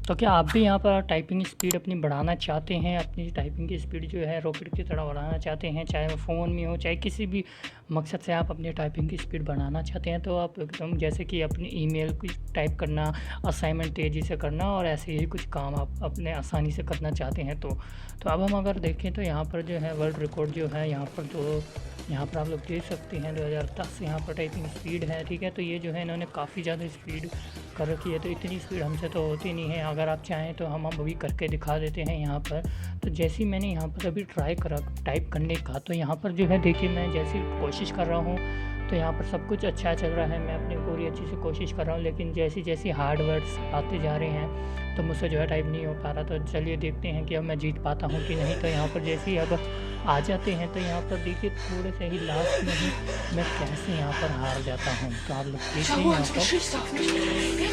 तो क्या आप भी यहाँ पर टाइपिंग स्पीड अपनी बढ़ाना चाहते हैं? अपनी टाइपिंग की स्पीड जो है रॉकेट की तरह बढ़ाना चाहते हैं, चाहे वो फ़ोन में हो, चाहे किसी भी मकसद से आप अपनी टाइपिंग की स्पीड बढ़ाना चाहते हैं, तो आप एकदम जैसे कि अपनी ईमेल की टाइप करना, असाइनमेंट तेज़ी से करना और ऐसे ही कुछ काम आप अपने आसानी से करना चाहते हैं तो अब हम अगर देखें तो यहाँ पर जो है वर्ल्ड रिकॉर्ड जो है यहाँ पर, तो यहाँ पर आप लोग देख सकते हैं 2010 यहाँ पर टाइपिंग स्पीड है, ठीक है। तो ये जो है इन्होंने काफ़ी ज़्यादा स्पीड कर रखी है, तो इतनी स्पीड हमसे तो होती नहीं है। अगर आप चाहें तो हम अभी करके दिखा देते हैं यहाँ पर। तो जैसे ही मैंने यहाँ पर अभी ट्राई करा टाइप करने का, तो यहाँ पर जो है देखिए मैं जैसी कोशिश कर रहा हूँ तो यहाँ पर सब कुछ अच्छा चल रहा है, मैं अपनी पूरी अच्छी से कोशिश कर रहा हूँ, लेकिन जैसी जैसी हार्ड वर्ड्स आते जा रहे हैं तो मुझसे जो है टाइप नहीं हो पा रहा। तो चलिए देखते हैं कि अब मैं जीत पाता हूँ कि नहीं। तो यहाँ पर जैसे ही अब आ जाते हैं तो यहाँ पर देखिए थोड़े से ही लास्ट में ही मैं कैसे यहाँ पर हार जाता हूँ। तो आप लोग देखिए Schau, यहाँ unsere पर Schießt auf mich!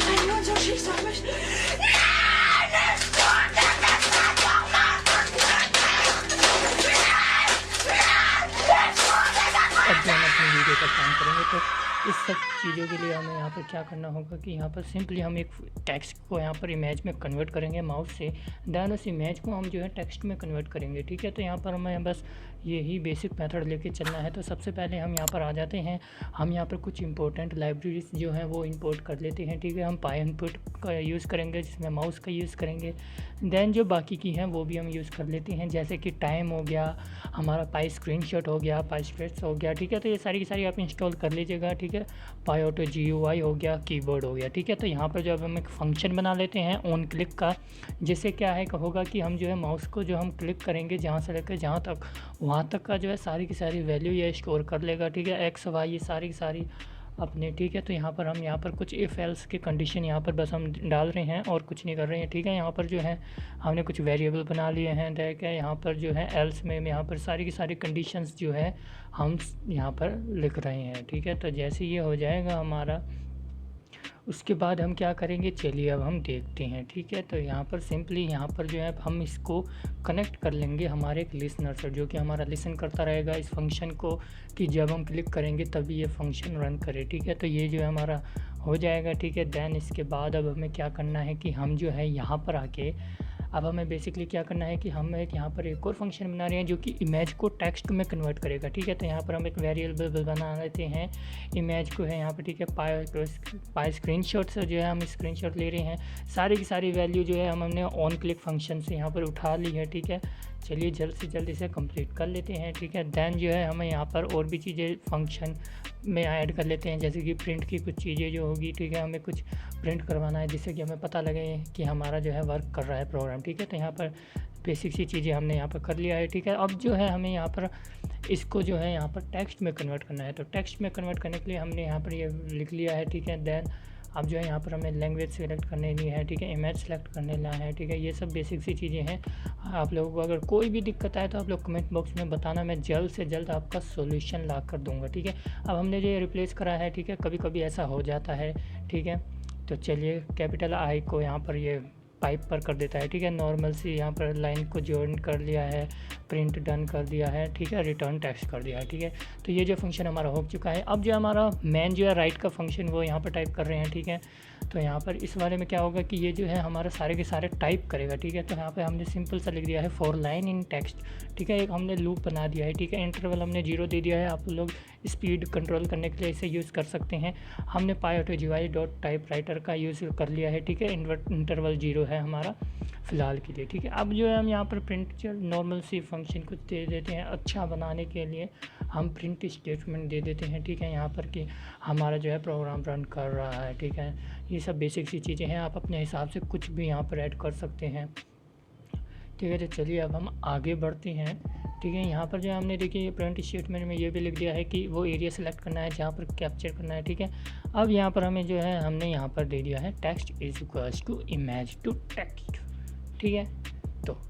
Nein, unsere Schießt auf mich! अब जो हम अपनी वीडियो का काम करेंगे तो इस सब चीज़ों के लिए हमें यहाँ पर क्या करना होगा कि यहाँ पर सिंपली हम एक टेक्स्ट को यहाँ पर इमेज में कन्वर्ट करेंगे माउस से, देन उस इमेज को हम जो है टेक्स्ट में कन्वर्ट करेंगे, ठीक है। तो यहाँ पर हमें बस यही बेसिक मेथड लेके चलना है। तो सबसे पहले हम यहाँ पर आ जाते हैं, हम यहाँ पर कुछ इंपॉर्टेंट लाइब्रेरीज जो हैं वो इंपोर्ट कर लेते हैं, ठीक है। हम पाई इनपुट का यूज़ करेंगे जिसमें माउस का यूज़ करेंगे, देन जो बाकी की हैं वो भी हम यूज़ कर लेते हैं, जैसे कि टाइम हो गया, हमारा पाई स्क्रीनशॉट हो गया, पाई स्प्रेड्स हो गया, ठीक है। तो ये सारी की सारी आप इंस्टॉल कर लीजिएगा, ठीक है। पाई ऑटो GUI हो गया, कीबोर्ड हो गया, ठीक है। तो यहाँ पर जो अब हम एक फ़ंक्शन बना लेते हैं ऑन क्लिक का, जिससे क्या है होगा कि हम जो है माउस को जो हम क्लिक करेंगे जहाँ से लेकर जहाँ तक, वहाँ तक का जो है सारी की सारी वैल्यू ये स्टोर कर लेगा, ठीक है। एक्स वाई ये सारी की सारी अपने, ठीक है। तो यहाँ पर हम यहाँ पर कुछ इफ़ एल्स की कंडीशन यहाँ पर बस हम डाल रहे हैं और कुछ नहीं कर रहे हैं, ठीक है। यहाँ पर जो है हमने कुछ वेरिएबल बना लिए हैं, देख है यहाँ पर जो है एल्स में यहाँ पर सारी की सारी कंडीशंस जो है हम यहाँ पर लिख रहे हैं, ठीक है। तो जैसे ये हो जाएगा हमारा, उसके बाद हम क्या करेंगे चलिए अब हम देखते हैं, ठीक है। तो यहाँ पर सिंपली यहाँ पर जो है हम इसको कनेक्ट कर लेंगे हमारे एक लिसनर से, जो कि हमारा लिसन करता रहेगा इस फंक्शन को, कि जब हम क्लिक करेंगे तभी ये फंक्शन रन करे, ठीक है। तो ये जो है हमारा हो जाएगा, ठीक है। देन इसके बाद अब हमें क्या करना है कि हम जो है यहाँ पर आके अब हमें बेसिकली क्या करना है कि हम एक यहाँ पर एक और फंक्शन बना रहे हैं जो कि इमेज को टेक्स्ट में कन्वर्ट करेगा, ठीक है। तो यहाँ पर हम एक वेरिएबल बना लेते हैं, इमेज को है यहाँ पर, ठीक है। पाई स्क्रीनशॉट से जो है हम स्क्रीनशॉट ले रहे हैं, सारी की सारी वैल्यू जो है हमने ऑन क्लिक फंक्शन से यहाँ पर उठा ली है, ठीक है। चलिए जल्द से जल्द इसे कंप्लीट कर लेते हैं, ठीक है। देन जो है हमें यहाँ पर और भी चीज़ें फंक्शन में ऐड कर लेते हैं, जैसे कि प्रिंट की कुछ चीज़ें जो होगी, ठीक है। हमें कुछ प्रिंट करवाना है जिससे कि हमें पता लगे कि हमारा जो है वर्क कर रहा है प्रोग्राम, ठीक है। तो यहाँ पर बेसिक सी चीज़ें हमने यहाँ पर कर लिया है, ठीक है। अब जो है हमें यहाँ पर इसको जो है यहाँ पर टेक्स्ट में कन्वर्ट करना है। तो टेक्स्ट में कन्वर्ट करने के लिए हमने यहाँ पर ये लिख लिया है, ठीक है। देन अब जो है यहाँ पर हमें लैंग्वेज सेलेक्ट करने ली है, ठीक है। इमेज सेलेक्ट करने ला है, ठीक है। ये सब बेसिक सी चीज़ें हैं। आप लोगों को अगर कोई भी दिक्कत आए तो आप लोग कमेंट बॉक्स में बताना, मैं जल्द से जल्द आपका सॉल्यूशन ला कर दूंगा, ठीक है। अब हमने जो ये रिप्लेस करा है, ठीक है, कभी कभी ऐसा हो जाता है, ठीक है। तो चलिए कैपिटल आई को यहाँ पर ये पाइप पर कर देता है, ठीक है। नॉर्मल सी यहाँ पर लाइन को जॉइन कर लिया है, प्रिंट डन कर दिया है, ठीक है। रिटर्न टेक्स्ट कर दिया है, ठीक है। तो ये जो फंक्शन हमारा हो चुका है। अब जो हमारा मेन जो है राइट का फंक्शन वो यहाँ पर टाइप कर रहे हैं, ठीक है। तो यहाँ पर इस वाले में क्या होगा कि ये जो है हमारा सारे के सारे टाइप करेगा, ठीक है। तो यहाँ पे हमने सिंपल सा लिख दिया है फॉर लाइन इन टेक्स्ट, ठीक है। एक हमने लूप बना दिया है, ठीक है। इंटरवल हमने 0 दे दिया है, आप लोग स्पीड कंट्रोल करने के लिए इसे यूज़ कर सकते हैं। हमने py auto GUI dot typewriter का यूज़ कर लिया है, ठीक है। इंटरवल 0 है हमारा फ़िलहाल के लिए, ठीक है। अब जो है हम यहाँ पर प्रिंट नॉर्मल सी फंक्शन को दे देते हैं, अच्छा बनाने के लिए हम प्रिंट स्टेटमेंट दे देते हैं, ठीक है। यहाँ पर कि हमारा जो है प्रोग्राम रन कर रहा है, ठीक है। ये सब बेसिक सी चीज़ें हैं, आप अपने हिसाब से कुछ भी यहाँ पर ऐड कर सकते हैं, ठीक है। तो चलिए अब हम आगे बढ़ते हैं, ठीक है। यहाँ पर जो हमने देखिए प्रिंट स्टेटमेंट में ये भी लिख दिया है कि वो एरिया सेलेक्ट करना है जहाँ पर कैप्चर करना है, ठीक है। अब यहाँ पर हमें जो है हमने यहाँ पर दे दिया है text is equals to image to text, ठीक है। तो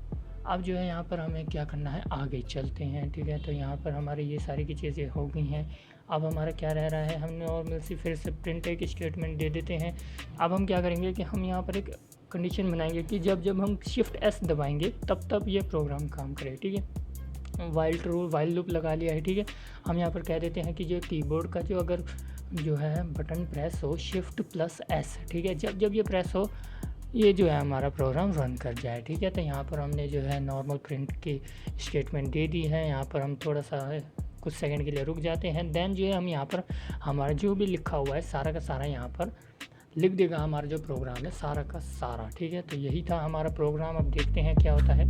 अब जो है यहाँ पर हमें क्या करना है, आगे चलते हैं, ठीक है। तो यहाँ पर हमारी ये सारी की चीज़ें हो गई हैं। अब हमारा क्या रह रहा है, हमने नॉर्मल सी फिर से प्रिंट एक स्टेटमेंट दे देते हैं। अब हम क्या करेंगे कि हम यहाँ पर एक कंडीशन बनाएंगे कि जब जब हम शिफ्ट S दबाएंगे तब ये प्रोग्राम काम करे, ठीक है। वाइल लूप लगा लिया है, ठीक है। हम यहाँ पर कह देते हैं कि जो कीबोर्ड का जो अगर जो है बटन प्रेस हो शिफ्ट+S, ठीक है। जब जब ये प्रेस हो ये जो है हमारा प्रोग्राम रन कर जाए। ठीक है, तो यहाँ पर हमने जो है नॉर्मल प्रिंट की स्टेटमेंट दे दी है। यहाँ पर हम थोड़ा सा कुछ सेकंड के लिए रुक जाते हैं। देन जो है हम यहाँ पर हमारा जो भी लिखा हुआ है सारा का सारा यहाँ पर लिख देगा हमारा जो प्रोग्राम है सारा का सारा। ठीक है, तो यही था हमारा प्रोग्राम। अब देखते हैं क्या होता है।